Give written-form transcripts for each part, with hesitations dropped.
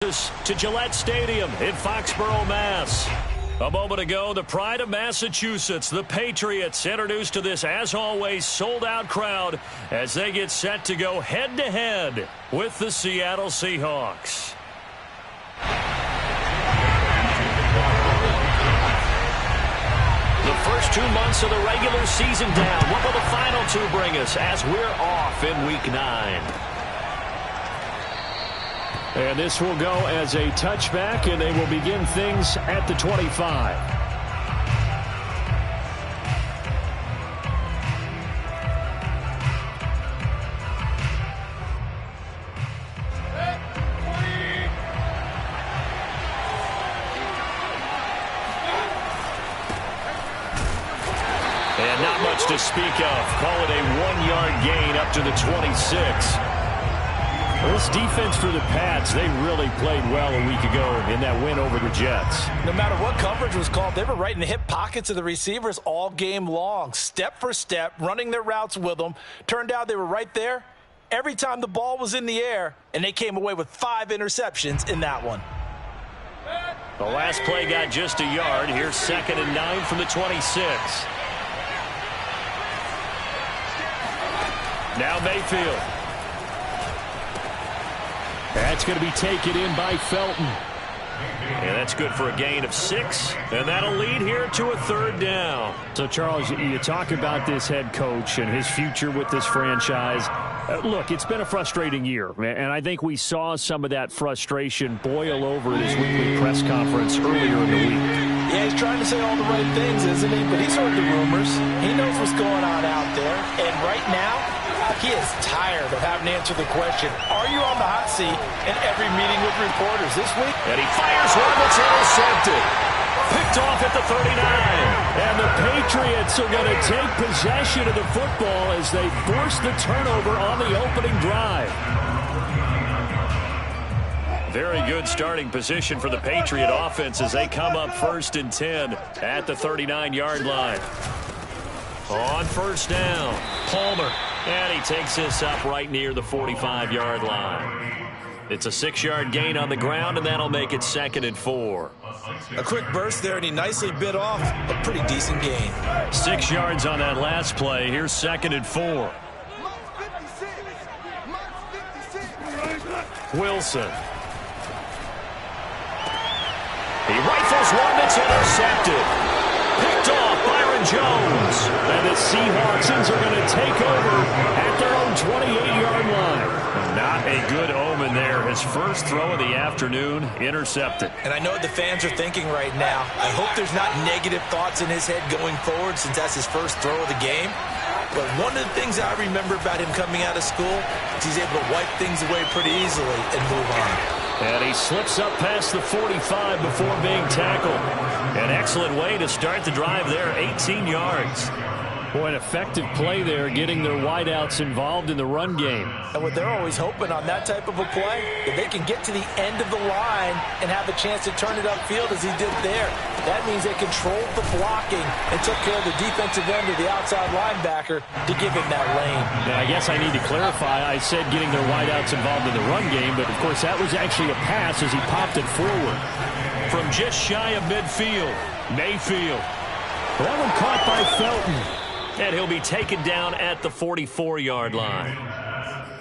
us to Gillette Stadium in Foxborough, Mass. A moment ago, the pride of Massachusetts, the Patriots, introduced to this, as always, sold-out crowd as they get set to go head-to-head with the Seattle Seahawks. The first 2 months of the regular season down. What will the final 2 bring us as we're off in Week 9? And this will go as a touchback, and they will begin things at the 25. And not much to speak of. Call it a 1-yard gain up to the 26. Well, this defense for the Pats, they really played well a week ago in that win over the Jets. No matter what coverage was called, they were right in the hip pockets of the receivers all game long, step for step, running their routes with them. Turned out they were right there every time the ball was in the air, and they came away with 5 interceptions in that one. The last play got just a yard. Here's 2nd and 9 from the 26. Now Mayfield. That's going to be taken in by Felton. And that's good for a gain of 6. And that'll lead here to a 3rd down. So, Charles, you talk about this head coach and his future with this franchise. Look, it's been a frustrating year, and I think we saw some of that frustration boil over at his weekly press conference earlier in the week. Yeah, he's trying to say all the right things, isn't he? But he's heard the rumors. He knows what's going on out there. And right now, he is tired of having to answer the question, are you on the hot seat in every meeting with reporters this week? And he fires one that's intercepted. Picked off at the 39. And the Patriots are going to take possession of the football as they force the turnover on the opening drive. Very good starting position for the Patriot offense as they come up 1st and 10 at the 39-yard line. On 1st down, Palmer. And he takes this up right near the 45-yard line. It's a 6-yard gain on the ground, and that'll make it 2nd and 4. A quick burst there, and he nicely bit off a pretty decent gain. 6 yards on that last play. Here's 2nd and 4. Wilson. He rifles one that's intercepted. Picked off Byron Jones. And the Seahawks are going to take over at their own 28-yard line. Not a good omen there. His first throw of the afternoon, intercepted. And I know what the fans are thinking right now. I hope there's not negative thoughts in his head going forward since that's his first throw of the game. But one of the things I remember about him coming out of school is he's able to wipe things away pretty easily and move on. And he slips up past the 45 before being tackled. An excellent way to start the drive there, 18 yards. Boy, an effective play there, getting their wideouts involved in the run game. And what they're always hoping on that type of a play, that they can get to the end of the line and have a chance to turn it upfield as he did there. That means they controlled the blocking and took care of the defensive end of the outside linebacker to give him that lane. Now, I guess I need to clarify. I said getting their wideouts involved in the run game, but, of course, that was actually a pass as he popped it forward. From just shy of midfield, Mayfield. That one caught by Felton. And he'll be taken down at the 44-yard line.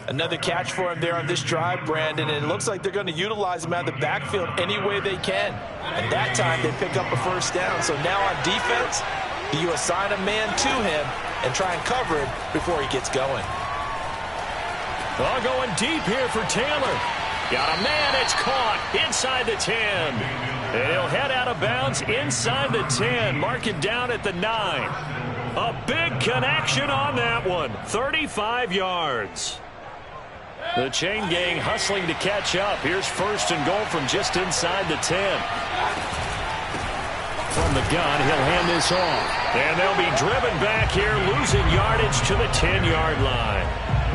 Another catch for him there on this drive, Brandon, and it looks like they're going to utilize him out of the backfield any way they can. And that time they pick up a 1st down. So now on defense, do you assign a man to him and try and cover him before he gets going? All going deep here for Taylor. Got a man, it's caught inside the 10. And he'll head out of bounds inside the 10. Mark it down at the 9. A big connection on that one. 35 yards. The chain gang hustling to catch up. Here's 1st and goal from just inside the 10. From the gun, he'll hand this off. And they'll be driven back here, losing yardage to the 10-yard line.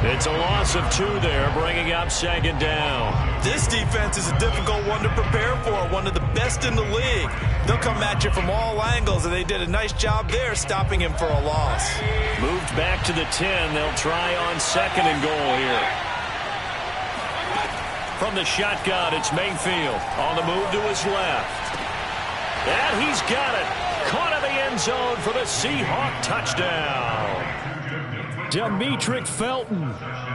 It's a loss of 2 there, bringing up 2nd down. This defense is a difficult one to prepare for, one of the best in the league. They'll come at you from all angles, and they did a nice job there stopping him for a loss. Moved back to the 10. They'll try on 2nd and goal here. from the shotgun. It's Mayfield on the move to his left. And he's got it. Caught in the end zone for the Seahawk touchdown. Demetric Felton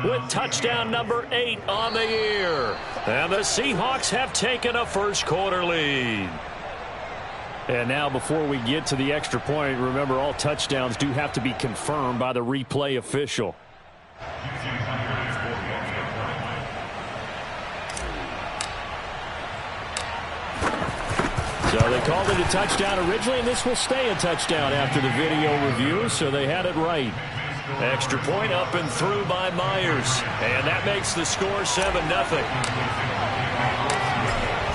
with touchdown number 8 on the year. And the Seahawks have taken a first-quarter lead. And now before we get to the extra point, remember all touchdowns do have to be confirmed by the replay official. So they called it a touchdown originally, and this will stay a touchdown after the video review, so they had it right. Extra point up and through by Myers. And that makes the score 7-0.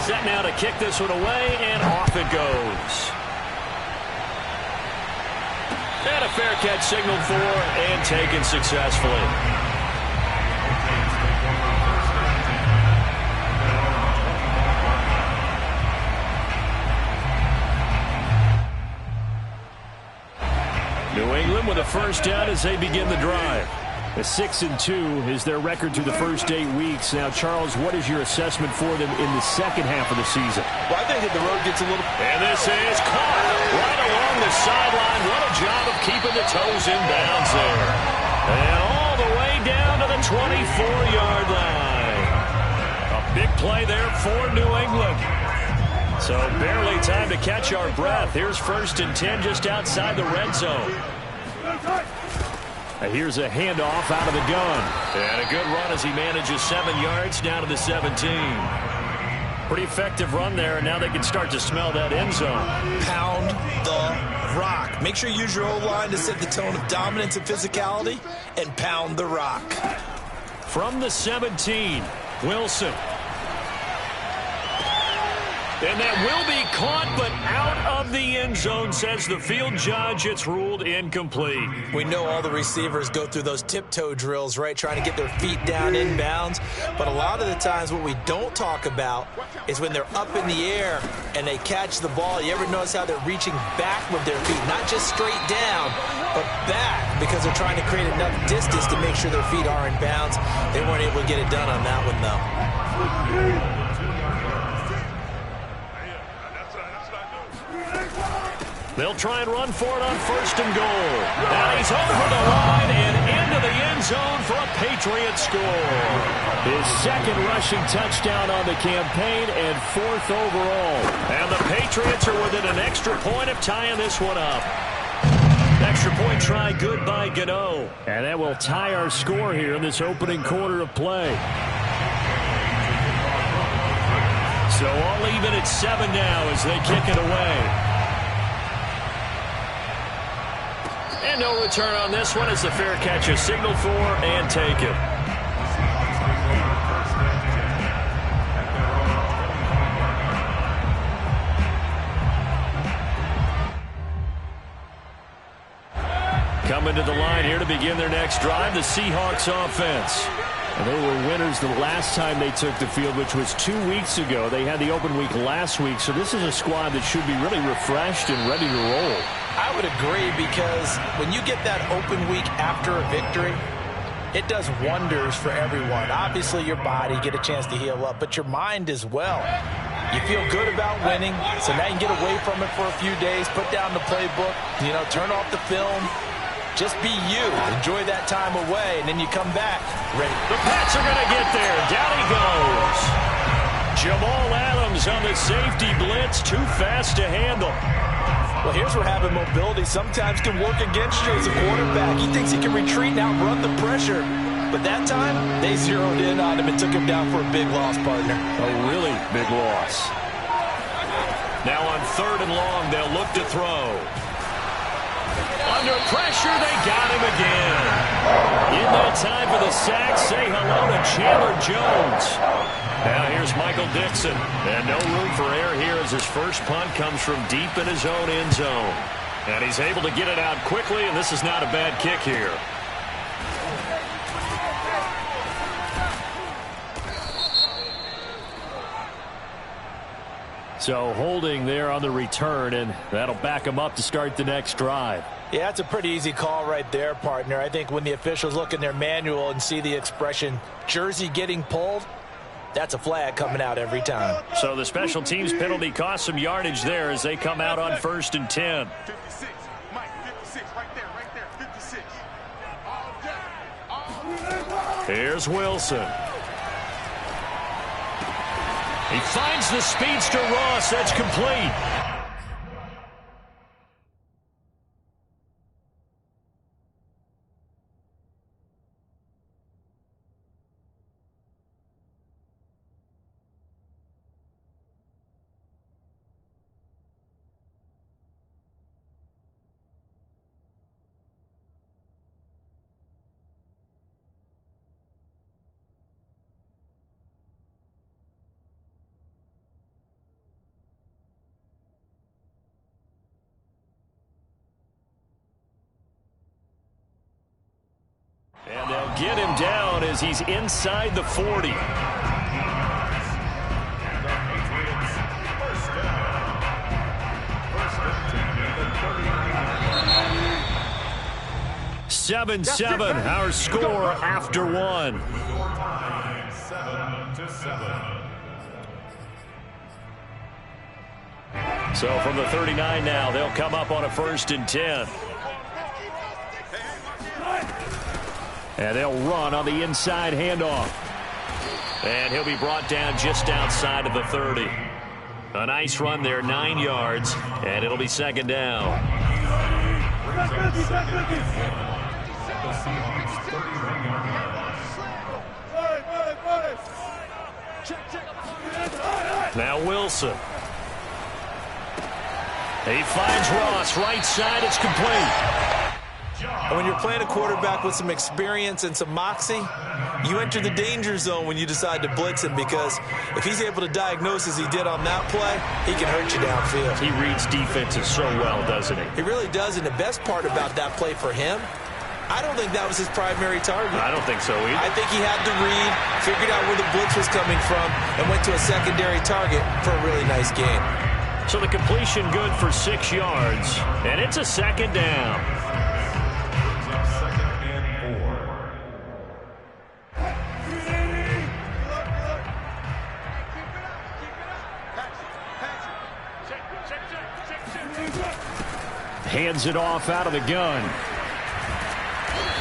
Set now to kick this one away, and off it goes. And a fair catch signaled for and taken successfully. New England with a first down as they begin the drive. A 6-2 is their record through the first 8 weeks. Now, Charles, what is your assessment for them in the second half of the season? Well, I think that the road gets a little... And this is caught right along the sideline. What a job of keeping the toes in bounds there. And all the way down to the 24-yard line. A big play there for New England. So barely time to catch our breath. Here's 1st and 10 just outside the red zone. Here's a handoff out of the gun. And a good run as he manages 7 yards down to the 17. Pretty effective run there, and now they can start to smell that end zone. Pound the rock. Make sure you use your O-line to set the tone of dominance and physicality, and pound the rock. From the 17, Wilson. And that will be caught, but out of the end zone, says the field judge. It's ruled incomplete. We know all the receivers go through those tiptoe drills, right, trying to get their feet down inbounds. But a lot of the times what we don't talk about is when they're up in the air and they catch the ball. You ever notice how they're reaching back with their feet, not just straight down, but back, because they're trying to create enough distance to make sure their feet are in bounds. They weren't able to get it done on that one, though. They'll try and run for it on 1st and goal. Now he's over the line and into the end zone for a Patriot score. His 2nd rushing touchdown on the campaign and 4th overall. And the Patriots are within an extra point of tying this one up. Extra point try good by Gano. And that will tie our score here in this opening quarter of play. So all even at 7 now as they kick it away. And no return on this one as the fair catch is signaled for and taken. Coming to the line here to begin their next drive, the Seahawks offense. And they were winners the last time they took the field, which was 2 weeks ago. They had the open week last week, so this is a squad that should be really refreshed and ready to roll. I would agree, because when you get that open week after a victory, it does wonders for everyone. Obviously, your body, get a chance to heal up, but your mind as well. You feel good about winning, so now you can get away from it for a few days, put down the playbook, turn off the film. Just be you. Enjoy that time away, and then you come back ready. The Pats are going to get there. Down he goes. Jamal Adams on the safety blitz. Too fast to handle. Well, here's where having mobility sometimes can work against you as a quarterback. He thinks he can retreat and outrun the pressure. But that time, they zeroed in on him and took him down for a big loss, partner. A really big loss. Now on 3rd and long, they'll look to throw. Under pressure, they got him again. In that time for the sack, say hello to Chandler Jones. Now here's Michael Dixon. And no room for error here as his first punt comes from deep in his own end zone. And he's able to get it out quickly, and this is not a bad kick here. So holding there on the return, and that'll back him up to start the next drive. Yeah, that's a pretty easy call right there, partner. I think when the officials look in their manual and see the expression jersey getting pulled, That's a flag coming out every time. So the special teams penalty cost some yardage there as they come out on 1st and 10. 56. Mike, 56. Right there, 56. Here's Wilson. He finds the speedster Ross. That's complete. And they'll get him down as he's inside the 40. Seven, our score after one. 7-7. So from the 39 now, they'll come up on a 1st and 10. And they'll run on the inside handoff. And he'll be brought down just outside of the 30. A nice run there, 9 yards, and it'll be 2nd down. Now Wilson. He finds Ross, right side, it's complete. And when you're playing a quarterback with some experience and some moxie, you enter the danger zone when you decide to blitz him, because if he's able to diagnose as he did on that play, he can hurt you downfield. He reads defenses so well, doesn't he? He really does, and the best part about that play for him, I don't think that was his primary target. I don't think so either. I think he had to read, figured out where the blitz was coming from, and went to a secondary target for a really nice game. So the completion good for 6 yards, and it's a 2nd down. Hands it off out of the gun.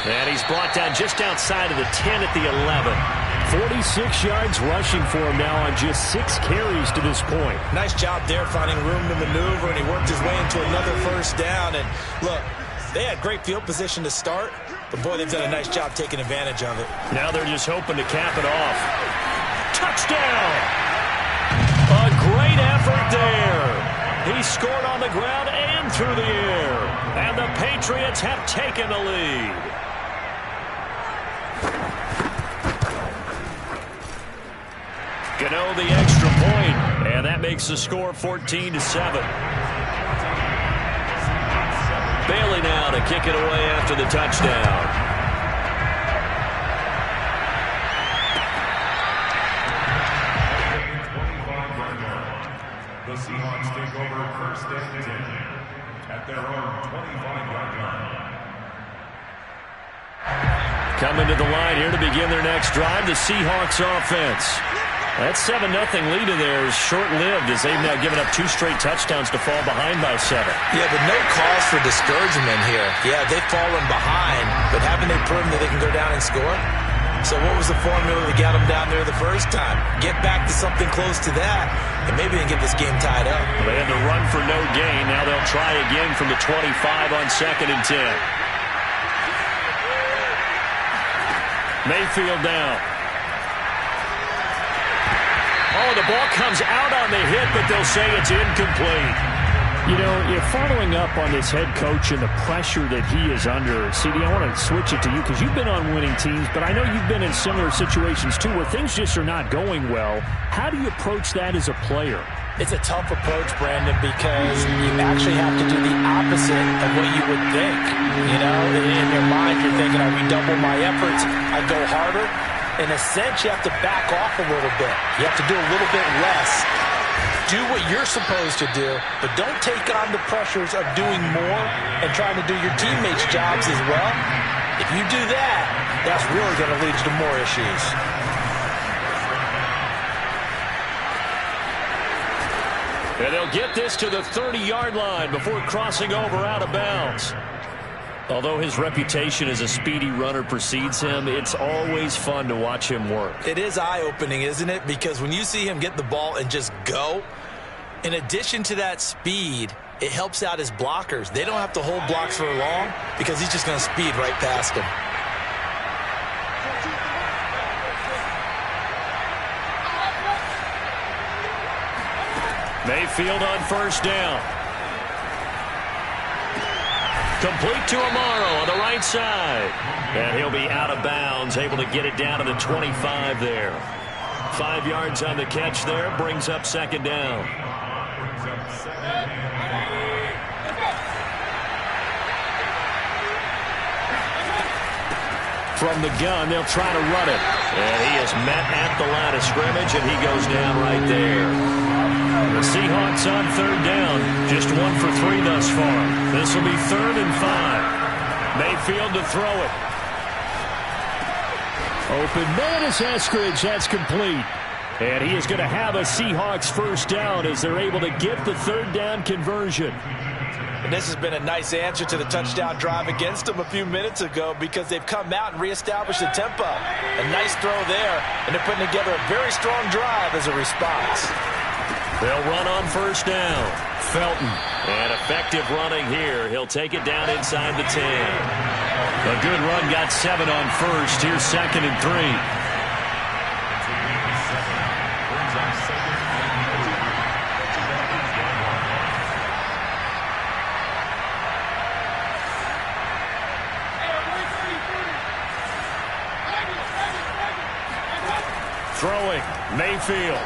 And he's brought down just outside of the 10 at the 11. 46 yards rushing for him now on just 6 carries to this point. Nice job there finding room to maneuver, and he worked his way into another 1st down. And look, they had great field position to start, but boy, they've done a nice job taking advantage of it. Now they're just hoping to cap it off. Touchdown! A great effort there. He scored on the ground and through the air. And the Patriots have taken the lead. Gano the extra point, and that makes the score 14-7. Bailey now to kick it away after the touchdown. The Seahawks take over 1st and 10 at their own 25-yard line. Coming to the line here to begin their next drive, the Seahawks offense. That 7-0 lead in there is short-lived as they've now given up 2 straight touchdowns to fall behind by 7. Yeah, but no cause for discouragement here. Yeah, they've fallen behind, but haven't they proven that they can go down and score? So what was the formula that got them down there the first time? Get back to something close to that, and maybe they can get this game tied up. They had to run for no gain. Now they'll try again from the 25 on 2nd and 10. Mayfield down. Oh, the ball comes out on the hit, but they'll say it's incomplete. You know, you're following up on this head coach and the pressure that he is under. CD, I want to switch it to you because you've been on winning teams, but I know you've been in similar situations too where things just are not going well. How do you approach that as a player? It's a tough approach, Brandon, because you actually have to do the opposite of what you would think. You know, in your mind, you're thinking, I redouble my efforts, I go harder. In a sense, you have to back off a little bit. You have to do a little bit less. Do what you're supposed to do, but don't take on the pressures of doing more and trying to do your teammates' jobs as well. If you do that, that's really going to lead you to more issues. And they'll get this to the 30-yard line before crossing over out of bounds. Although his reputation as a speedy runner precedes him, it's always fun to watch him work. It is eye-opening, isn't it? Because when you see him get the ball and just go, in addition to that speed, it helps out his blockers. They don't have to hold blocks for long because he's just going to speed right past them. Mayfield on first down. Complete to Amaro on the right side. And he'll be out of bounds, able to get it down to the 25 there. 5 yards on the catch there, brings up second down. From the gun, they'll try to run it. And he is met at the line of scrimmage, and he goes down right there. The Seahawks on third down. Just 1 for 3 thus far. This will be 3rd and 5. Mayfield to throw it. Open man is Eskridge. That's complete. And he is going to have a Seahawks first down as they're able to get the third down conversion. And this has been a nice answer to the touchdown drive against them a few minutes ago because they've come out and reestablished the tempo. A nice throw there, and they're putting together a very strong drive as a response. They'll run on first down. Felton. And effective running here. He'll take it down inside the 10. A good run, got 7 on first. Here's 2nd and 3. Throwing, Mayfield.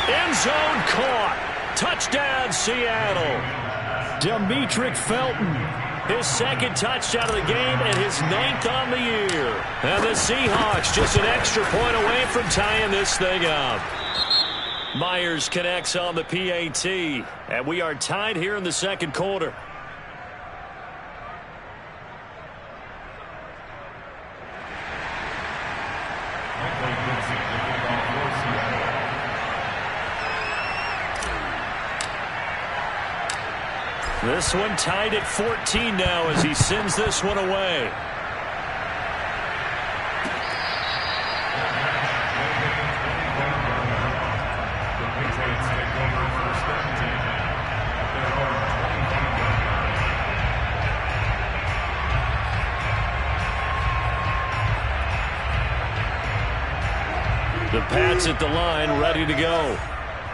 End zone caught. Touchdown, Seattle. Demetric Felton. His 2nd touchdown of the game and his 9th on the year. And the Seahawks just an extra point away from tying this thing up. Myers connects on the PAT. And we are tied here in the second quarter. This one tied at 14 now as he sends this one away. The Pats at the line, ready to go.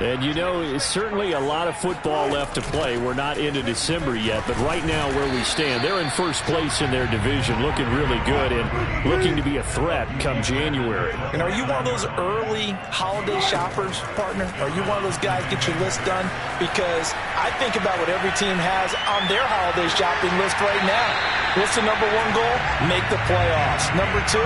And, you know, it's certainly a lot of football left to play. We're not into December yet, but right now where we stand, they're in first place in their division, looking really good and looking to be a threat come January. And are you one of those early holiday shoppers, partner? Are you one of those guys get your list done? Because I think about what every team has on their holiday shopping list right now. What's the number 1 goal? Make the playoffs. Number 2,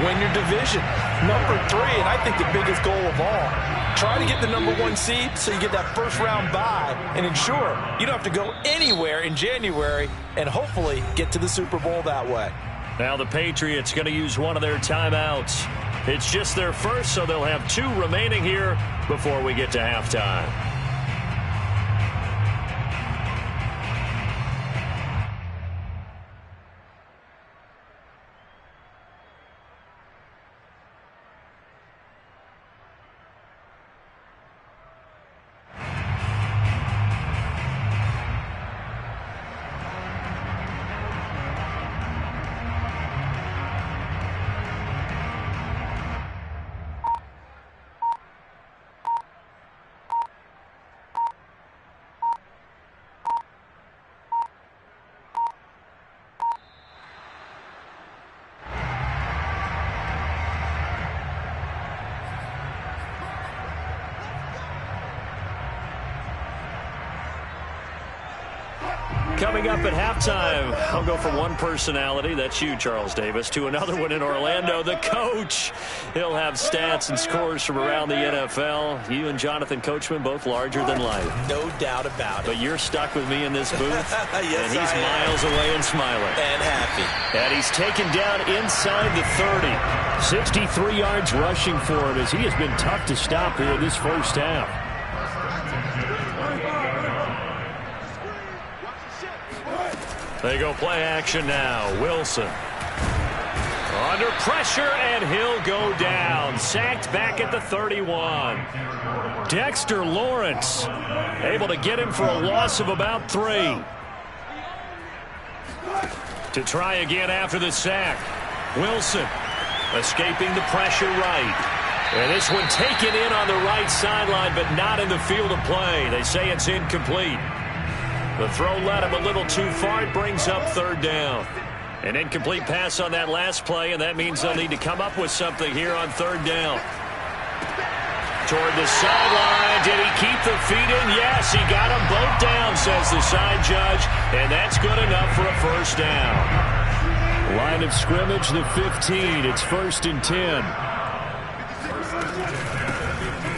win your division. Number 3, and I think the biggest goal of all, try to get the number 1 seed so you get that first round bye and ensure you don't have to go anywhere in January and hopefully get to the Super Bowl that way. Now the Patriots going to use one of their timeouts. It's just their first, so they'll have 2 remaining here before we get to halftime. Coming up at halftime, I'll go from one personality, that's you, Charles Davis, to another one in Orlando, the coach. He'll have stats and scores from around the NFL. You and Jonathan Coachman, both larger than life. No doubt about it. But you're stuck with me in this booth, yes, and he's miles away and smiling. And happy. And he's taken down inside the 30. 63 yards rushing for him as he has been tough to stop here this first half. They go play action now. Wilson. Under pressure, and he'll go down. Sacked back at the 31. Dexter Lawrence able to get him for a loss of about 3. To try again after the sack. Wilson escaping the pressure right. And this one taken in on the right sideline, but not in the field of play. They say it's incomplete. The throw led him a little too far. It brings up 3rd down. An incomplete pass on that last play, and that means they'll need to come up with something here on 3rd down. Toward the sideline. Did he keep the feet in? Yes, he got them both down, says the side judge, and that's good enough for a 1st down. Line of scrimmage, the 15. It's 1st and 10.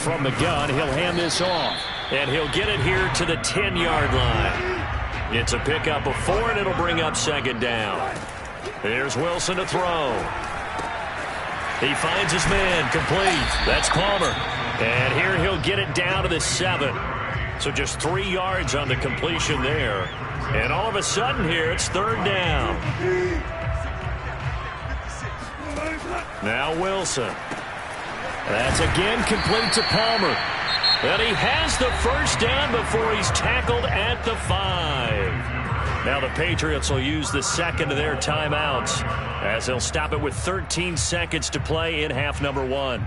From the gun, he'll hand this off, and he'll get it here to the 10-yard line. It's a pickup of 4, and it'll bring up 2nd down. Here's Wilson to throw. He finds his man, complete. That's Palmer. And here he'll get it down to the 7. So just 3 yards on the completion there. And all of a sudden here, it's 3rd down. Now Wilson. That's again complete to Palmer. And he has the 1st down before he's tackled at the 5. Now the Patriots will use the 2nd of their timeouts as they'll stop it with 13 seconds to play in half number 1.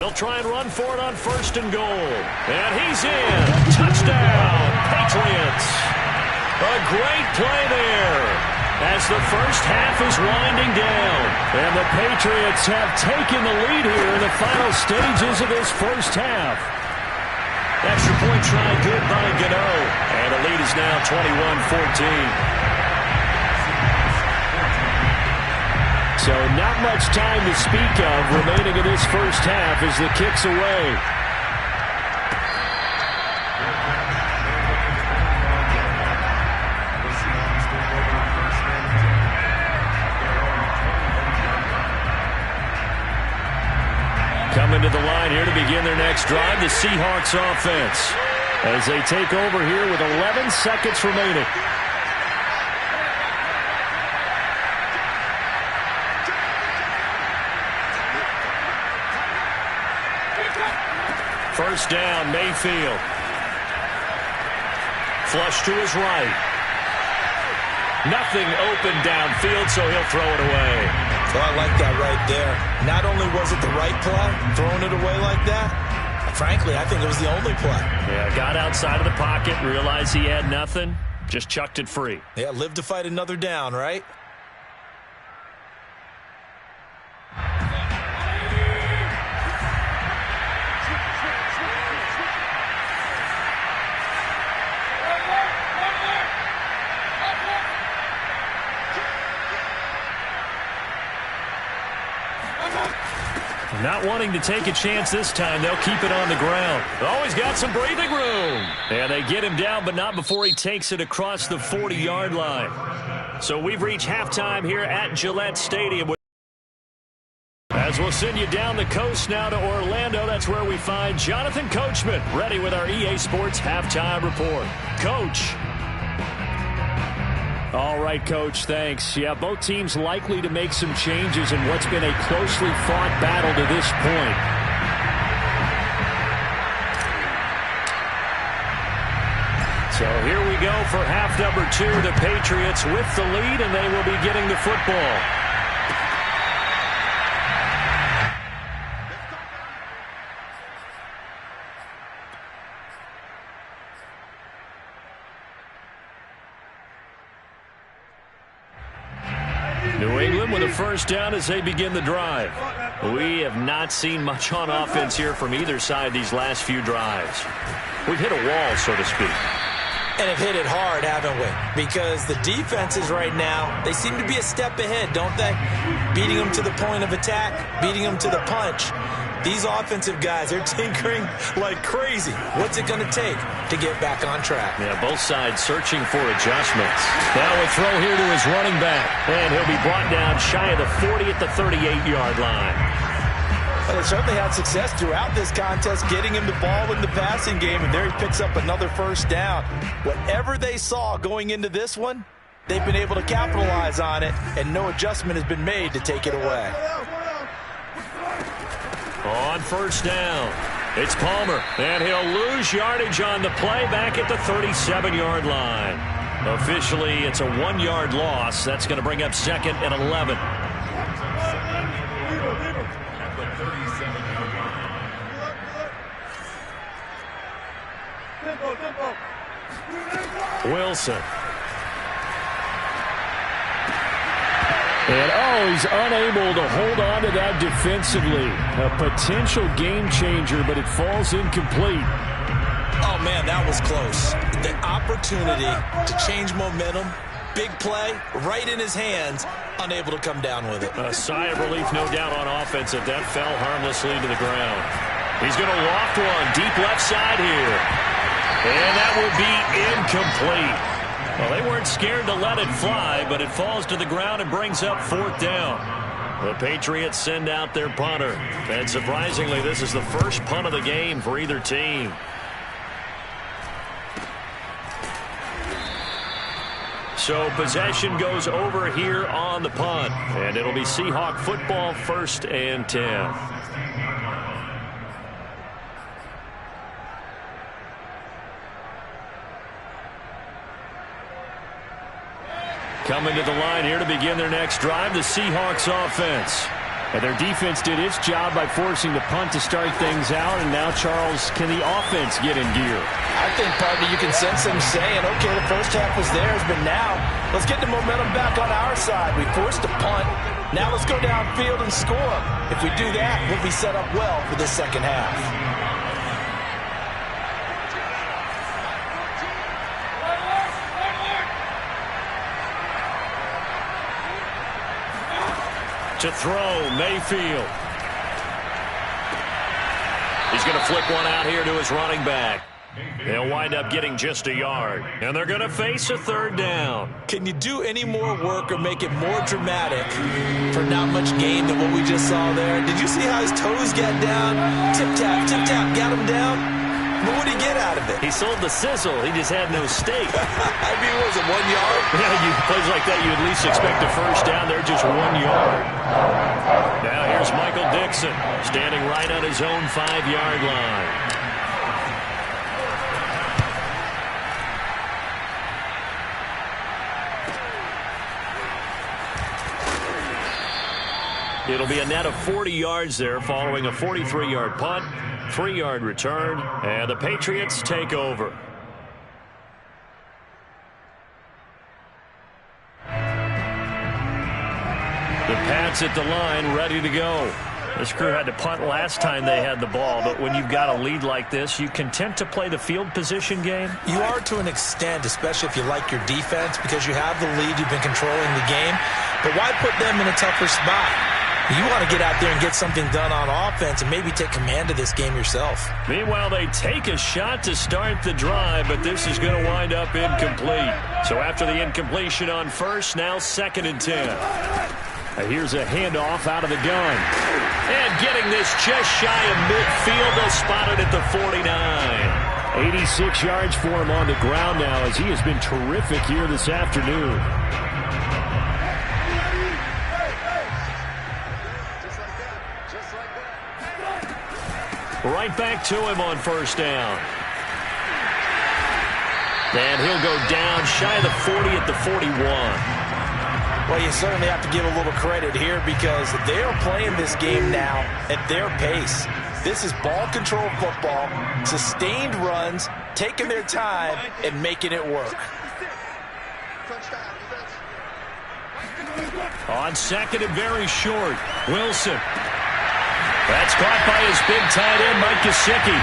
They'll try and run for it on 1st and goal. And he's in. Touchdown, Patriots. A great play there as the first half is winding down. And the Patriots have taken the lead here in the final stages of this first half. Extra point try good by Gano. And the lead is now 21-14. So not much time to speak of remaining in this first half as the kick's away. Coming to the line here to begin their next drive, the Seahawks offense, as they take over here with 11 seconds remaining. First down, Mayfield. Flush to his right. Nothing open downfield, so he'll throw it away. Well, I like that right there. Not only was it the right play, throwing it away like that, frankly, I think it was the only play. Yeah, got outside of the pocket, realized he had nothing, just chucked it free. Yeah, live to fight another down, right? Not wanting to take a chance this time, they'll keep it on the ground. Always got some breathing room. And they get him down, but not before he takes it across the 40-yard line. So we've reached halftime here at Gillette Stadium. As we'll send you down the coast now to Orlando, that's where we find Jonathan Coachman, ready with our EA Sports halftime report. Coach. All right, Coach, thanks. Yeah, both teams likely to make some changes in what's been a closely fought battle to this point. So here we go for half number 2. The Patriots with the lead, and they will be getting the football. New England with a first down as they begin the drive. We have not seen much on offense here from either side these last few drives. We've hit a wall, so to speak. And have hit it hard, haven't we? Because the defenses right now, they seem to be a step ahead, don't they? Beating them to the point of attack, beating them to the punch. These offensive guys, they're tinkering like crazy. What's it going to take to get back on track? Yeah, both sides searching for adjustments. Now a throw here to his running back. And he'll be brought down shy of the 40 at the 38-yard line. Well, they certainly had success throughout this contest, getting him the ball in the passing game, and there he picks up another first down. Whatever they saw going into this one, they've been able to capitalize on it, and no adjustment has been made to take it away. On first down, it's Palmer, and he'll lose yardage on the play back at the 37-yard line. Officially, it's a 1-yard loss. That's going to bring up 2nd and 11. Wilson. And, he's unable to hold on to that defensively. A potential game changer, but it falls incomplete. Oh, man, that was close. The opportunity to change momentum, big play, right in his hands, unable to come down with it. A sigh of relief, no doubt, on offense that fell harmlessly to the ground. He's going to loft one deep left side here. And that will be incomplete. Well, they weren't scared to let it fly, but it falls to the ground and brings up 4th down. The Patriots send out their punter. And surprisingly, this is the first punt of the game for either team. So possession goes over here on the punt. And it'll be Seahawk football, 1st and 10. Coming to the line here to begin their next drive, the Seahawks offense. And their defense did its job by forcing the punt to start things out. And now, Charles, can the offense get in gear? I think, partner, you can sense them saying, okay, the first half was theirs, but now let's get the momentum back on our side. We forced a punt. Now let's go downfield and score. If we do that, we'll be set up well for this second half. To throw, Mayfield. He's going to flick one out here to his running back. They'll wind up getting just a yard. And they're going to face a 3rd down. Can you do any more work or make it more dramatic for not much gain than what we just saw there? Did you see how his toes got down? Tip-tap, got him down. But what did he get out of it? He sold the sizzle. He just had no steak. I mean, was it 1 yard? Yeah, plays like that, you at least expect a first down. They're just 1 yard. Now here's Michael Dixon standing right on his own 5-yard line. It'll be a net of 40 yards there following a 43-yard punt, 3-yard return, and the Patriots take over. The Pats at the line, ready to go. This crew had to punt last time they had the ball, but when you've got a lead like this, you content to play the field position game? You are to an extent, especially if you like your defense, because you have the lead, you've been controlling the game. But why put them in a tougher spot? You want to get out there and get something done on offense and maybe take command of this game yourself. Meanwhile, they take a shot to start the drive, but this is going to wind up incomplete. So after the incompletion on first, now 2nd and 10. Here's a handoff out of the gun. And getting this just shy of midfield, they'll spot it at the 49. 86 yards for him on the ground now as he has been terrific here this afternoon. Right back to him on first down. And he'll go down shy of the 40 at the 41. Well, you certainly have to give a little credit here because they are playing this game now at their pace. This is ball control football, sustained runs, taking their time and making it work. On 2nd and very short, Wilson. That's caught by his big tight end, Mike Gesicki.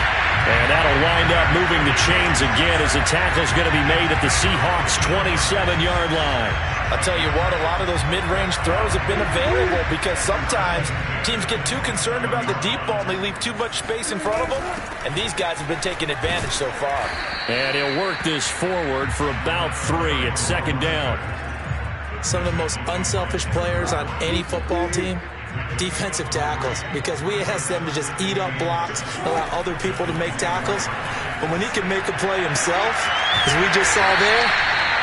And that'll wind up moving the chains again as the tackle's going to be made at the Seahawks' 27-yard line. I'll tell you what, a lot of those mid-range throws have been available because sometimes teams get too concerned about the deep ball and they leave too much space in front of them. And these guys have been taking advantage so far. And he'll work this forward for about 3 at 2nd down. Some of the most unselfish players on any football team, Defensive tackles, because we ask them to just eat up blocks, allow other people to make tackles. But when he can make a play himself, as we just saw there,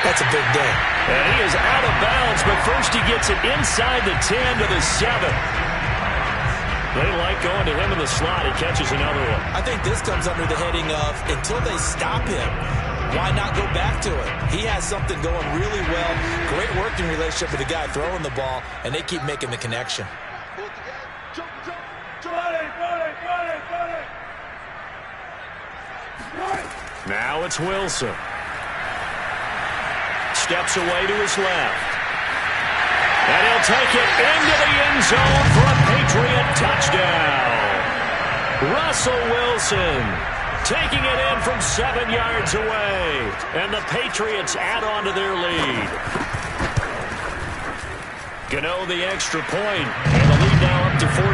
that's a big day. And he is out of bounds, but first he gets it inside the 10 to the 7. They like going to him in the slot. He catches another one. I think this comes under the heading of, until they stop him, why not go back to it? He has something going really well. Great working relationship with the guy throwing the ball, and they keep making the connection. Now it's Wilson. Steps away to his left. And he'll take it into the end zone for a Patriot touchdown. Russell Wilson taking it in from 7 yards away. And the Patriots add on to their lead. Gano the extra point. And the lead now up to 14.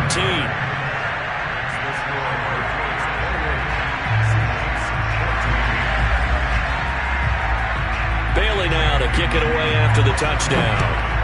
Bailey now to kick it away after the touchdown.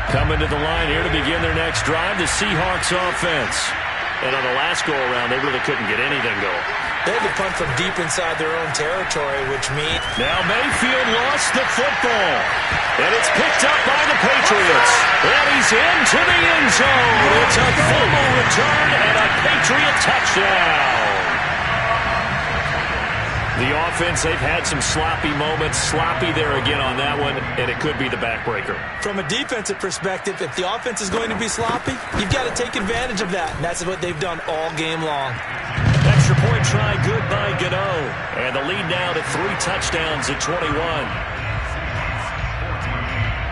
Coming to the line here to begin their next drive, the Seahawks offense. And on the last go-around, they really couldn't get anything going. They had to punt from deep inside their own territory, which means... Now Mayfield lost the football. And it's picked up by the Patriots. And he's into the end zone. It's a fumble return and a Patriot touchdown. The offense, they've had some sloppy moments. Sloppy there again on that one, and it could be the backbreaker. From a defensive perspective, if the offense is going to be sloppy, you've got to take advantage of that. And that's what they've done all game long. Extra point try good by Gano. And the lead now to 3 touchdowns at 21.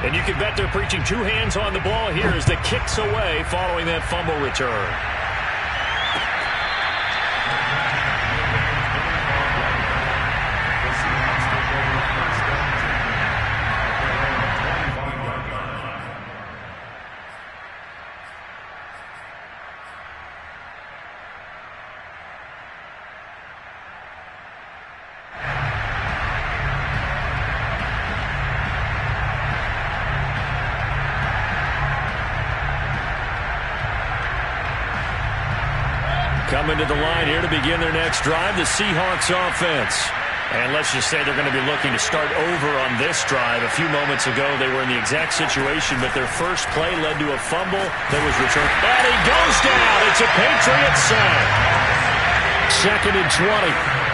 And you can bet they're preaching 2 hands on the ball here as the kicks away following that fumble return. Coming to the line here to begin their next drive, the Seahawks offense. And let's just say they're going to be looking to start over on this drive. A few moments ago, they were in the exact situation, but their first play led to a fumble that was returned. And he goes down. It's a Patriot sack. 2nd and 20.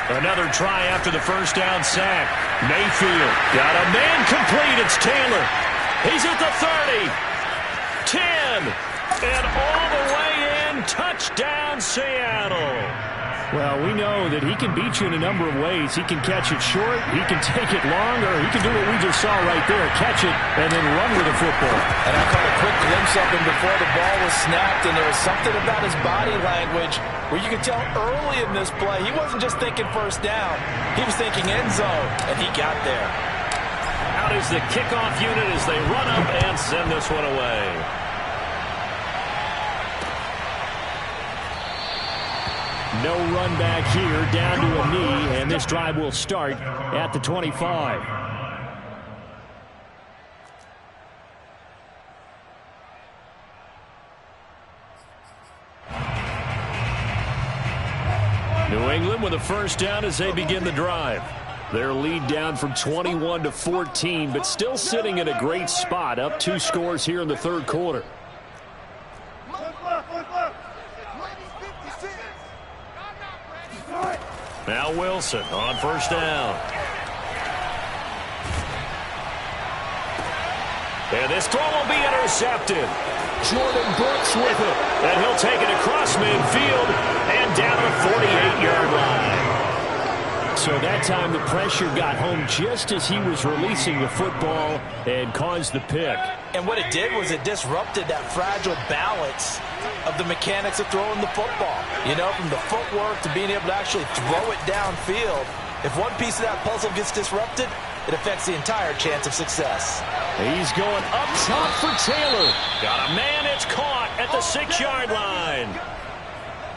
Another try after the first down sack. Mayfield got a man complete. It's Taylor. He's at the 30. 10. And all the way in. Touchdown, Seattle. Well, we know that he can beat you in a number of ways. He can catch it short, he can take it long, or he can do what we just saw right there, catch it and then run with the football. And I caught a quick glimpse of him before the ball was snapped, and there was something about his body language where you could tell early in this play he wasn't just thinking first down. He was thinking end zone, and he got there. Out is the kickoff unit as they run up and send this one away. No run back here, down to a knee, and this drive will start at the 25. New England with a first down as they begin the drive. Their lead down from 21 to 14, but still sitting in a great spot, up 2 scores here in the third quarter. Now Wilson on first down. And this throw will be intercepted. Jordan Brooks with it. And he'll take it across midfield and down the 48-yard line. So that time the pressure got home just as he was releasing the football and caused the pick. And what it did was it disrupted that fragile balance of of the mechanics of throwing the football. You know, from the footwork to being able to actually throw it downfield. If one piece of that puzzle gets disrupted, it affects the entire chance of success. He's going up top for Taylor. Got a man, it's caught at the 6-yard line.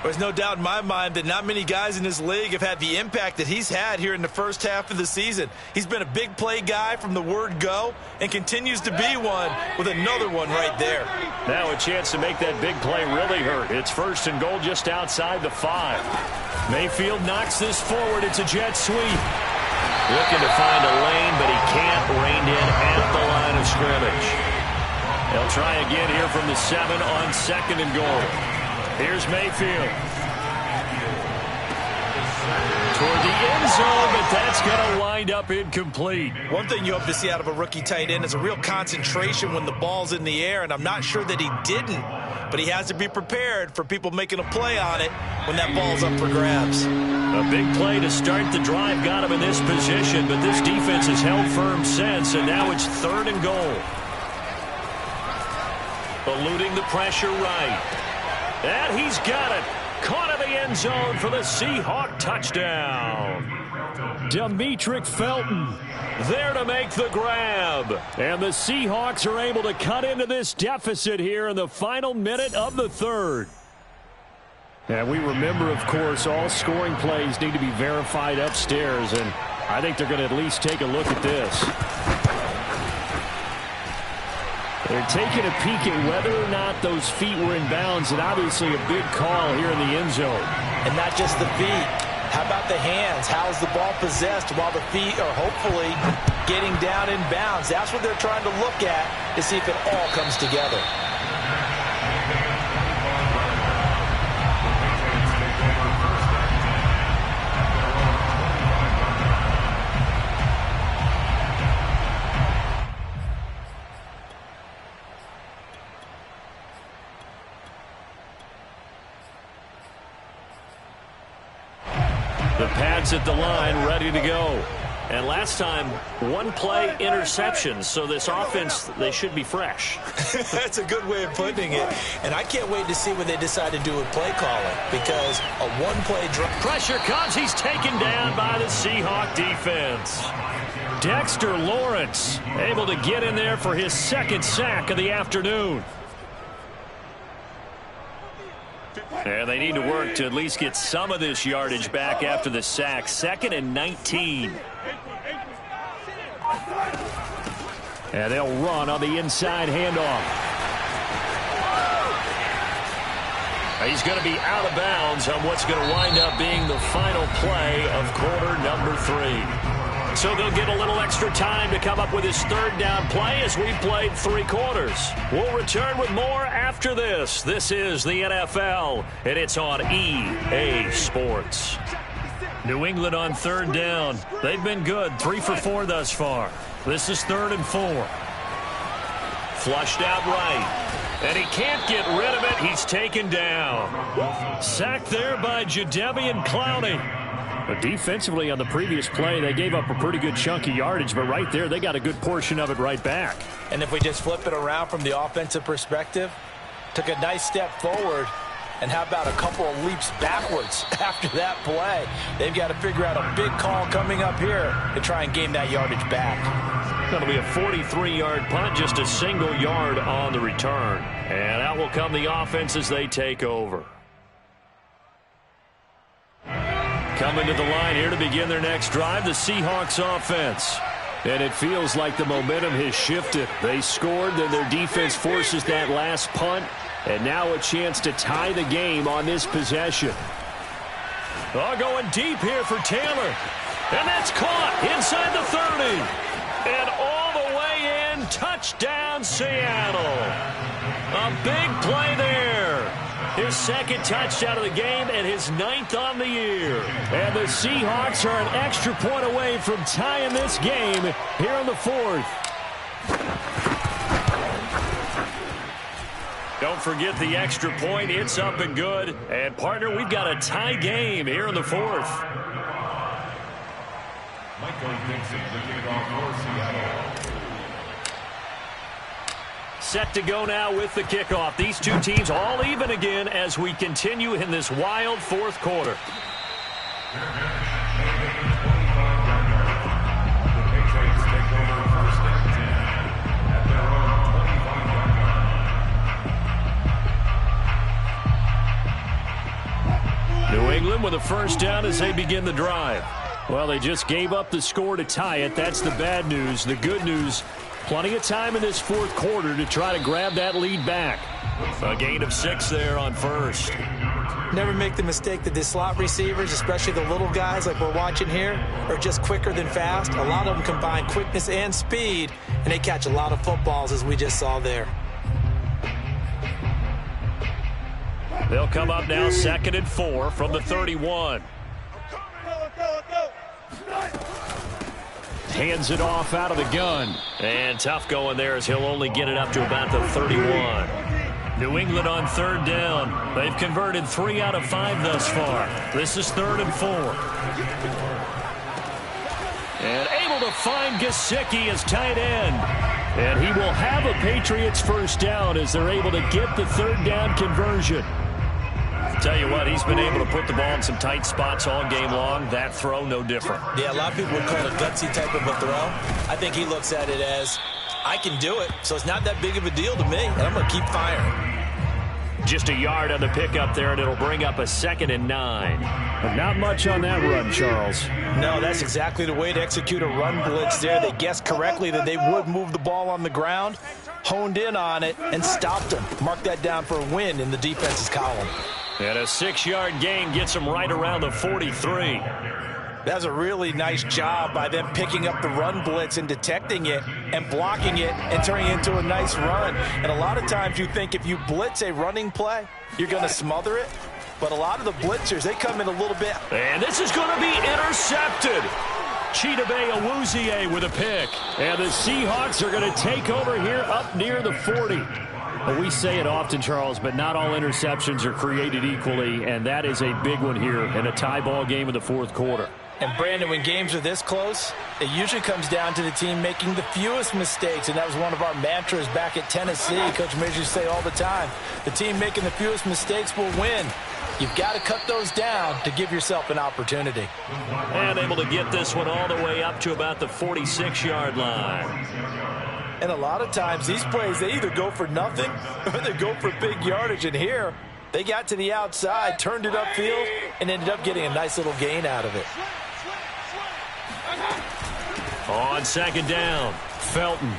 There's no doubt in my mind that not many guys in this league have had the impact that he's had here in the first half of the season. He's been a big play guy from the word go and continues to be one with another one right there. Now a chance to make that big play really hurt. It's 1st and goal just outside the 5. Mayfield knocks this forward. It's a jet sweep. Looking to find a lane, but he can't. Reined in at the line of scrimmage. They'll try again here from the 7 on 2nd and goal. Here's Mayfield. Toward the end zone, but that's going to wind up incomplete. One thing you hope to see out of a rookie tight end is a real concentration when the ball's in the air, and I'm not sure that he didn't, but he has to be prepared for people making a play on it when that ball's up for grabs. A big play to start the drive got him in this position, but this defense has held firm since, and now it's 3rd and goal. Eluding the pressure right. And he's got it. Caught in the end zone for the Seahawk touchdown. Demetric Felton there to make the grab. And the Seahawks are able to cut into this deficit here in the final minute of the 3rd. And we remember, of course, all scoring plays need to be verified upstairs, and I think they're going to at least take a look at this. They're taking a peek at whether or not those feet were in bounds, and obviously a big call here in the end zone. And not just the feet. How about the hands? How's the ball possessed while the feet are hopefully getting down in bounds? That's what they're trying to look at to see if it all comes together. The Pats at the line, ready to go. And last time, 1 play interceptions, so this offense, they should be fresh. That's a good way of putting it. And I can't wait to see what they decide to do with play calling, because a 1-play drive. Pressure comes. He's taken down by the Seahawk defense. Dexter Lawrence able to get in there for his 2nd sack of the afternoon. And they need to work to at least get some of this yardage back after the sack. 2nd and 19. And they'll run on the inside handoff. He's going to be out of bounds on what's going to wind up being the final play of quarter number 3. So they'll get a little extra time to come up with his 3rd down play as we played 3 quarters. We'll return with more after this. This is the NFL, and it's on EA Sports. New England on 3rd down. They've been good, 3 for 4 thus far. This is 3rd and 4. Flushed out right. And he can't get rid of it. He's taken down. Sacked there by Jadeveon Clowney. But defensively on the previous play, they gave up a pretty good chunk of yardage, but right there, they got a good portion of it right back. And if we just flip it around from the offensive perspective, took a nice step forward, and how about a couple of leaps backwards after that play? They've got to figure out a big call coming up here to try and gain that yardage back. That'll be a 43-yard punt, just a single yard on the return. And out will come the offense as they take over. Coming to the line here to begin their next drive, the Seahawks offense. And it feels like the momentum has shifted. They scored, then their defense forces that last punt, and now a chance to tie the game on this possession. Going deep here for Taylor. And that's caught inside the 30. And all the way in, touchdown Seattle. A big play there. His 2nd touchdown of the game and his 9th on the year. And the Seahawks are an extra point away from tying this game here in the 4th. Don't forget the extra point. It's up and good. And, partner, we've got a tie game here in the 4th. Michael Dixon, the kickoff for Seattle. set to go now with the kickoff. These two teams all even again as we continue in this wild fourth quarter. New England with a first down as they begin the drive. Well, they just gave up the score to tie it. That's the bad news. The good news, plenty of time in this fourth quarter to try to grab that lead back. A gain of 6 there on first. Never make the mistake that the slot receivers, especially the little guys like we're watching here, are just quicker than fast. A lot of them combine quickness and speed, and they catch a lot of footballs, as we just saw there. They'll come up now 2nd and 4 from the 31. Hands it off out of the gun. And tough going there as he'll only get it up to about the 31. New England on 3rd down. They've converted 3 out of 5 thus far. This is 3rd and 4. And able to find Gesicki as tight end. And he will have a Patriots first down as they're able to get the 3rd down conversion. Tell you what, he's been able to put the ball in some tight spots all game long. That throw, no different. Yeah, a lot of people would call it a gutsy type of a throw. I think he looks at it as, I can do it, so it's not that big of a deal to me, and I'm going to keep firing. Just a yard on the pickup there, and it'll bring up a 2nd and 9. But not much on that run, Charles. No, that's exactly the way to execute a run blitz there. They guessed correctly that they would move the ball on the ground, honed in on it, and stopped them. Mark that down for a win in the defense's column. And a 6-yard gain gets them right around the 43. That's a really nice job by them picking up the run blitz and detecting it and blocking it and turning it into a nice run. And a lot of times you think if you blitz a running play, you're going to smother it. But a lot of the blitzers, they come in a little bit. And this is going to be intercepted. Chidobe Awuzie with a pick. And the Seahawks are going to take over here up near the 40. Well, we say it often, Charles, but not all interceptions are created equally, and that is a big one here in a tie ball game in the fourth quarter. And, Brandon, when games are this close, it usually comes down to the team making the fewest mistakes, and that was one of our mantras back at Tennessee. Coach Major used to say all the time, the team making the fewest mistakes will win. You've got to cut those down to give yourself an opportunity. And able to get this one all the way up to about the 46-yard line. And a lot of times these plays, they either go for nothing or they go for big yardage. And here, they got to the outside, turned it upfield, and ended up getting a nice little gain out of it. On 2nd down, Felton.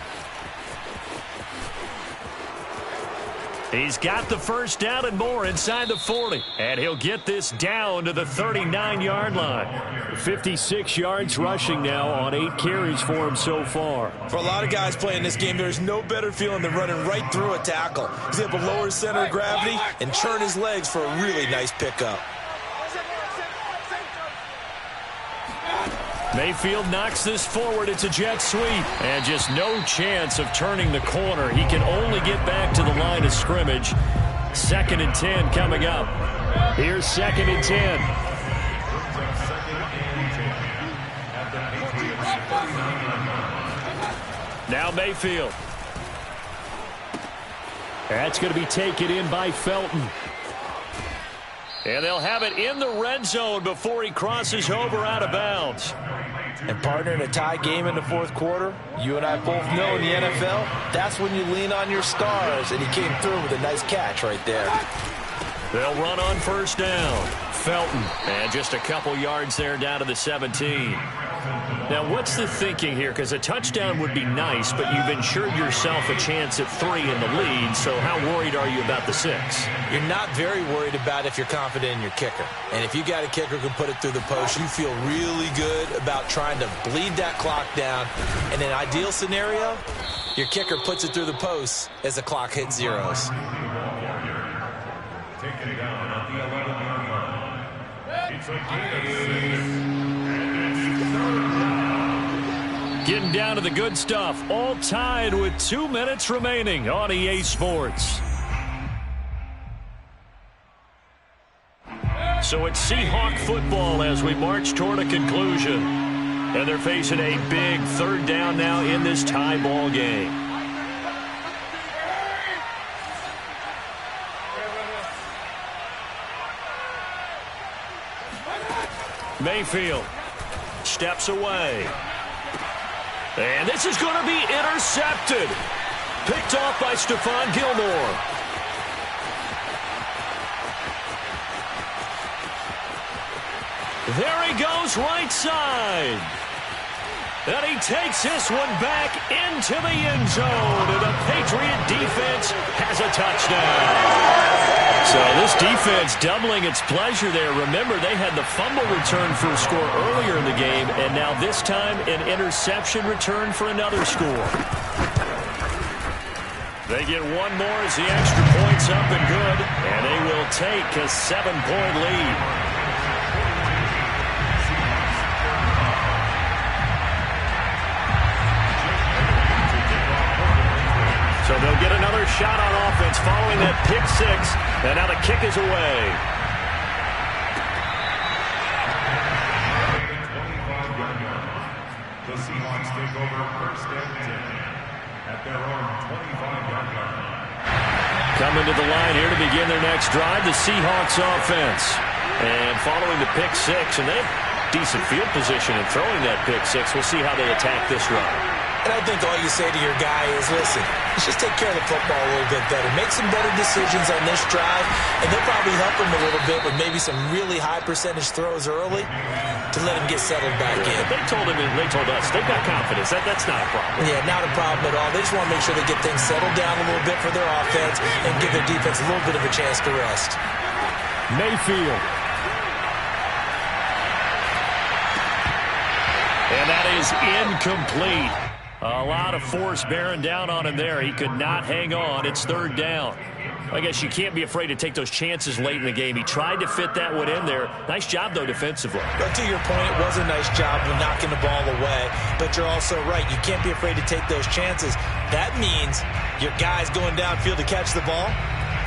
He's got the first down and more inside the 40. And he'll get this down to the 39-yard line. 56 yards rushing now on 8 carries for him so far. For a lot of guys playing this game, there's no better feeling than running right through a tackle. He's able to lower his center of gravity and turn his legs for a really nice pickup. Mayfield knocks this forward. It's a jet sweep. And just no chance of turning the corner. He can only get back to the line of scrimmage. 2nd and 10 coming up. Here's 2nd and 10. Now Mayfield. That's going to be taken in by Felton. And they'll have it in the red zone before he crosses over out of bounds. And, partner, in a tie game in the fourth quarter, you and I both know in the NFL, that's when you lean on your stars. And he came through with a nice catch right there. They'll run on first down. Felton. And just a couple yards there down to the 17. Now, what's the thinking here? Because a touchdown would be nice, but you've ensured yourself a chance at 3 in the lead, so how worried are you about the 6? You're not very worried about if you're confident in your kicker. And if you got a kicker who can put it through the post, you feel really good about trying to bleed that clock down. In an ideal scenario, your kicker puts it through the post as the clock hits zeros. Taken down at the 11-yard line. It's a gain. Getting down to the good stuff. All tied with 2 minutes remaining on EA Sports. So it's Seahawk football as we march toward a conclusion. And they're facing a big 3rd down now in this tie ball game. Mayfield steps away. And this is going to be intercepted. Picked off by Stephon Gilmore. There he goes, right side. And he takes this one back into the end zone. And the Patriot defense has a touchdown. So this defense doubling its pleasure there. Remember, they had the fumble return for a score earlier in the game, and now this time an interception return for another score. They get one more as the extra point's up and good, and they will take a 7-point lead. So they'll get another shot on offense following that pick six. And now the kick is away. The Seahawks take over first and 10 at their own 25-yard line. Coming to the line here to begin their next drive, the Seahawks offense. And following the pick six, and they have decent field position in throwing that pick six. We'll see how they attack this run. And I think all you say to your guy is, listen, let's just take care of the football a little bit better. Make some better decisions on this drive, and they'll probably help him a little bit with maybe some really high percentage throws early to let him get settled back in. They told him, and they told us, they've got confidence. That's not a problem. Yeah, not a problem at all. They just want to make sure they get things settled down a little bit for their offense and give their defense a little bit of a chance to rest. Mayfield. And that is incomplete. A lot of force bearing down on him there. He could not hang on. It's third down. I guess you can't be afraid to take those chances late in the game. He tried to fit that one in there. Nice job, though, defensively. But to your point, it was a nice job of knocking the ball away. But you're also right. You can't be afraid to take those chances. That means your guys going downfield to catch the ball,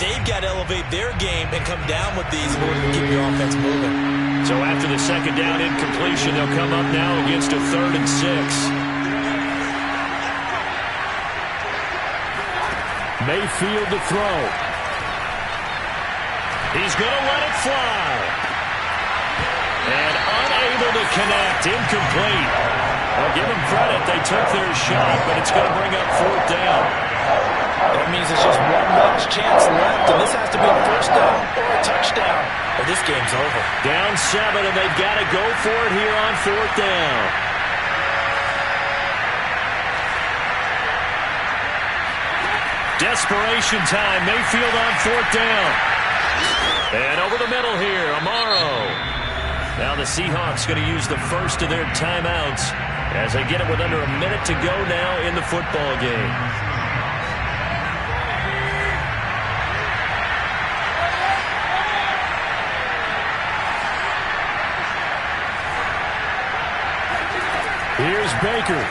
they've got to elevate their game and come down with these in order to keep your offense moving. So after the second down incompletion, they'll come up now against a 3rd and 6. Mayfield to throw. He's going to let it fly. And unable to connect. Incomplete. Well, give them credit. They took their shot, but it's going to bring up 4th down. That means it's just one last chance left, and this has to be a first down or a touchdown, or this game's over. Down 7, and they've got to go for it here on 4th down. Desperation time. Mayfield on 4th down. And over the middle here, Amaro. Now the Seahawks going to use the first of their timeouts as they get it with under a minute to go now in the football game. Here's Baker.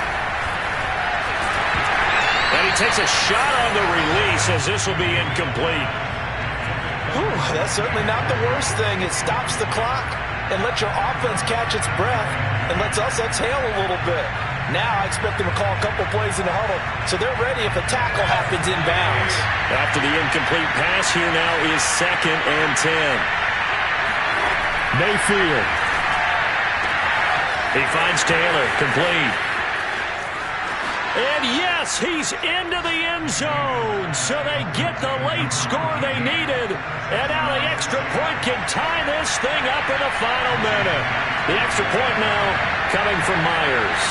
And he takes a shot on the release as this will be incomplete. Whew, that's certainly not the worst thing. It stops the clock and lets your offense catch its breath and lets us exhale a little bit. Now I expect them to call a couple plays in the huddle so they're ready if a tackle happens inbounds. After the incomplete pass, here now is 2nd and 10. Mayfield. He finds Taylor, complete. And yes, he's into the end zone. So they get the late score they needed. And now the extra point can tie this thing up in the final minute. The extra point now coming from Myers.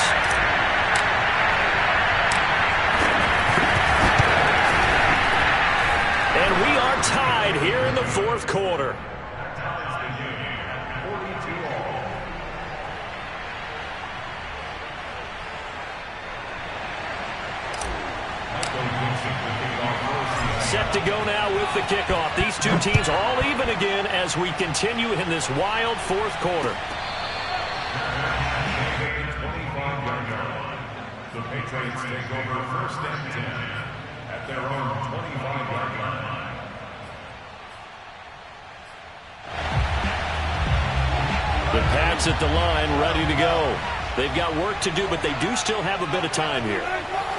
And we are tied here in the 4th quarter. Set to go now with the kickoff. These two teams all even again as we continue in this wild 4th quarter. The Patriots take over first and 10 at their own 25-yard line. The Pats at the line ready to go. They've got work to do, but they do still have a bit of time here.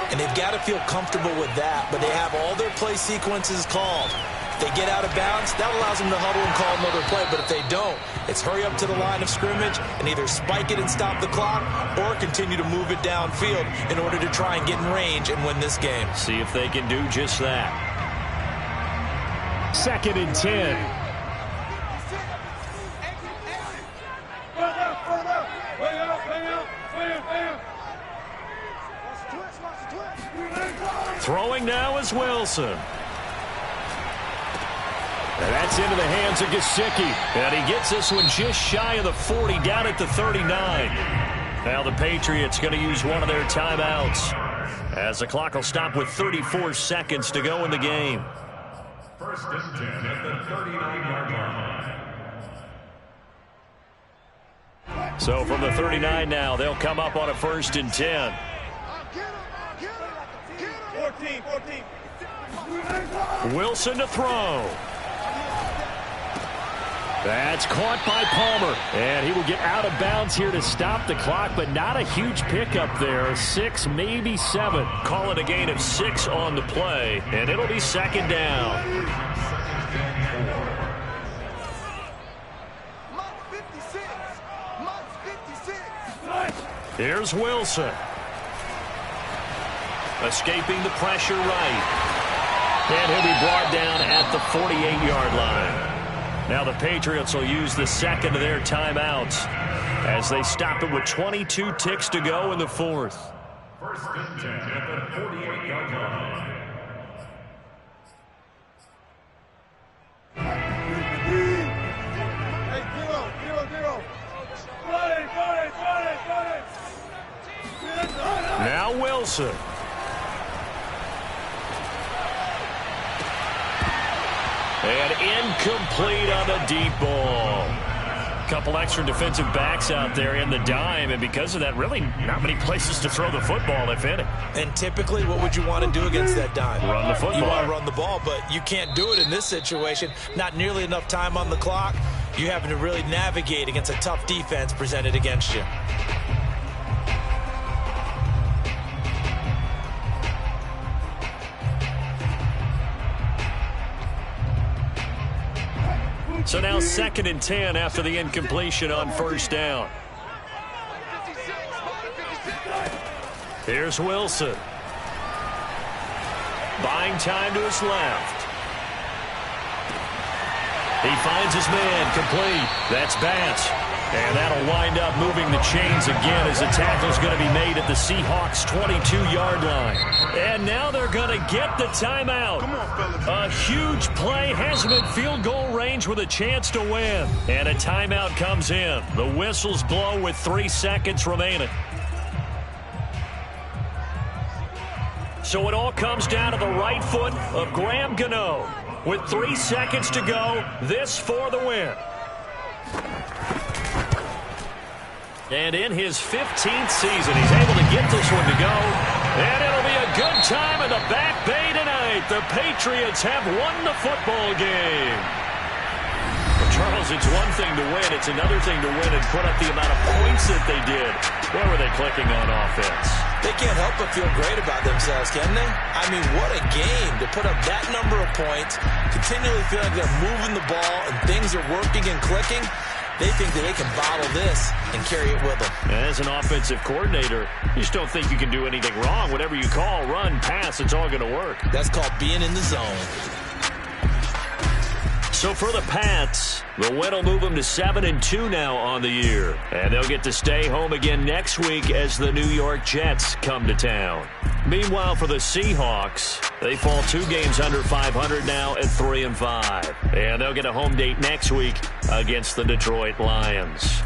And they've got to feel comfortable with that, but they have all their play sequences called. they get out of bounds, that allows them to huddle and call another play. But if they don't, it's hurry up to the line of scrimmage and either spike it and stop the clock or continue to move it downfield in order to try and get in range and win this game. See if they can do just that. 2nd and 10. Throwing now is Wilson. And that's into the hands of Gesicki. And he gets this one just shy of the 40, down at the 39. Now the Patriots going to use one of their timeouts, as the clock will stop with 34 seconds to go in the game. 1st and 10 at the 39-yard line. So from the 39 now, they'll come up on a 1st and 10. 14. Wilson to throw. That's caught by Palmer. And he will get out of bounds here to stop the clock, but not a huge pickup there. 6, maybe 7. Call it a gain of 6 on the play, and it'll be 2nd down. Here's Wilson. Escaping the pressure right. And he'll be brought down at the 48-yard line. Now the Patriots will use the 2nd of their timeouts as they stop it with 22 ticks to go in the 4th. 1st and 10 at the 48-yard line. Hey, zero. Now Wilson. And incomplete on the deep ball. Couple extra defensive backs out there in the dime, and because of that, really not many places to throw the football, if any. And typically, what would you want to do against that dime? Run the football. You want to run the ball, but you can't do it in this situation. Not nearly enough time on the clock. You're having to really navigate against a tough defense presented against you. So now 2nd and 10 after the incompletion on 1st down. Here's Wilson. Buying time to his left. He finds his man complete. That's Batch. And that'll wind up moving the chains again as the tackle's going to be made at the Seahawks' 22-yard line. And now they're going to get the timeout. A huge play has him in field goal range with a chance to win. And a timeout comes in. The whistles blow with 3 seconds remaining. So it all comes down to the right foot of Graham Gano. With 3 seconds to go, this for the win. And in his 15th season, he's able to get this one to go. And it'll be a good time in the Back Bay tonight. The Patriots have won the football game. Well, Charles, it's one thing to win. It's another thing to win and put up the amount of points that they did. Where were they clicking on offense? They can't help but feel great about themselves, can they? I mean, what a game to put up that number of points, continually feel like they're moving the ball and things are working and clicking. They think that they can bottle this and carry it with them. As an offensive coordinator, you just don't think you can do anything wrong. Whatever you call, run, pass, it's all going to work. That's called being in the zone. So for the Pats, the win will move them to 7-2 now on the year. And they'll get to stay home again next week as the New York Jets come to town. Meanwhile, for the Seahawks, they fall 2 games under 500 now at 3-5. And they'll get a home date next week against the Detroit Lions.